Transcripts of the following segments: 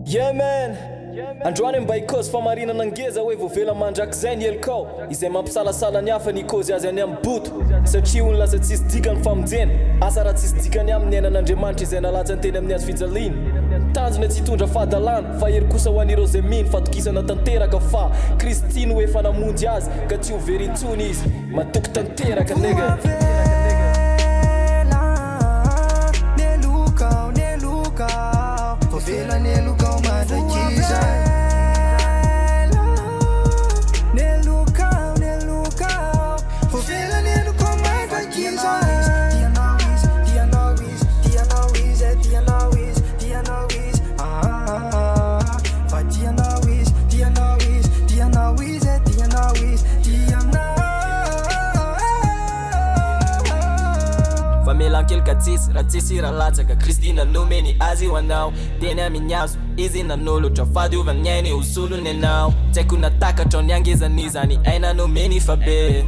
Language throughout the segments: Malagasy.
Yeah man, androany mba ikaozy famarinana angeza hoe voavela mandrak'izay ny elikao izay mampisalasala ny hafa ny ikaozy azy any amin'ny boto satria ony lasa tsisy dikany famonjena asa raha tsisy dikany amin'ny ainan'Andriamanitra izay nalatsany teny amin'ny azy fijaliana tanjona tsy hitondra fahadalana fa hery kosa ho an'ireo izay mino fatokisana tanteraka fa Kristy no efa namonjy azy ka tsy ho very intsony izy matoky tanteraka nega. Vela nelukau madakiza Nelukau Vela nelukau madakiza Melankelka tsisy raha tsisy raha latsaka Kristy nanomeny azy ho anao teny amin'ny hazo izy nanolotra fadiovany ainy ho solony anao tsy haiko natakatra ny angezan'izany aina nomeny fa be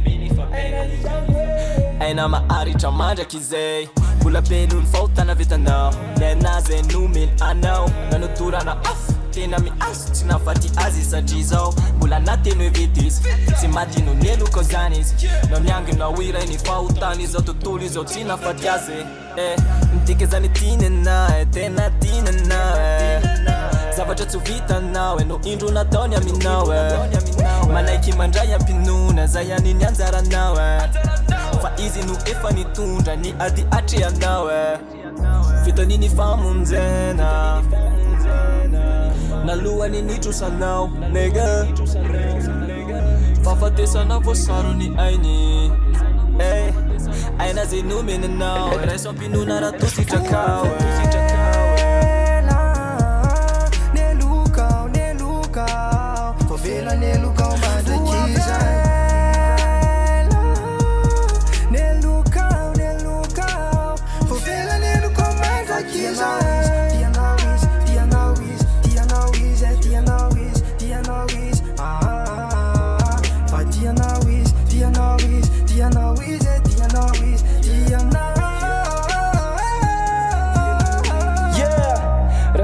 aina maharitra mandraka izay mbola pelony fahotana vitanao ny ainazy nomeny anao nanotorana afo tena miazo tsy nafaty azy satria zao mbola nateny hoe vidy izy tsy matino ny eloko zany izy na miangina ho iray ny fahotana izao tontolo izao tsy nafaty azy mitika zany tiany anao tena tiany anao zavatra tsy ho vitanao no indro nataony aminao manaiky mandray ampinona zay aniny anjaranao fa izy no efa nitondra ny ady atreanao vitaniny famonjena nalohany nitrosanao nega fahafatesana voasarony ainy aina zay nomeny anao raiso ampinona raha tositrakao Vela nelukau madakiza Nelukau Vela nelukau madakiza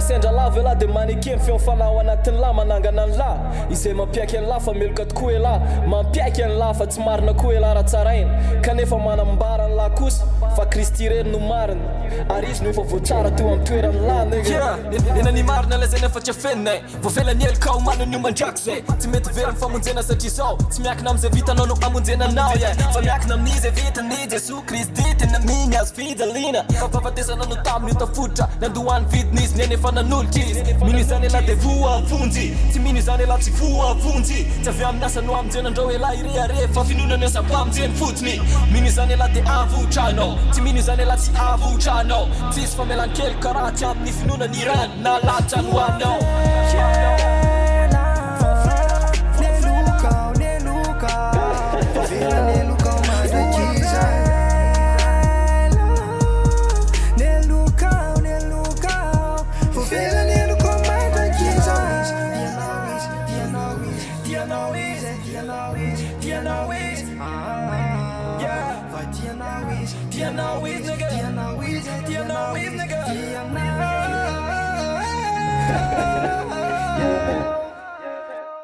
Sendra lava la de maneke feo fanao anatin'ny la manangana ny la izay mampiaiky any la fa meloka tokoa la mampiaiky any la fa tsy marina koa la raha tsaraina kanefa manambara ny la kosa fa Kristy rery no marina ary izy no efa voatsara teo amin'ny toerany la nega ena ny marina la zay nefa tsy afenay voavela ny elikao manony mandraky zay tsy mety very mifamonjena satria zao tsy miakina am'izay vitanao no amonjenanao fa miakina amin'izay vitany Jesoa Kristy tena miny azy fijaliana fa fahafatesana no taminy tafotra nandohany vidin'izy ny enefa nan'olitra izy mino izany ela de voavonjy tsy mino izany ela tsy voavonjy tsy avy amin'ny asa no amonjenandrao ela irehare fa finonany asa-pamonjeny fotsiny mino izany ela de avotranao tsy mino izany ela tsy avotranao tsisy famelan-kely karaha tsy amin'ny finonany rano na latra no anao nigga.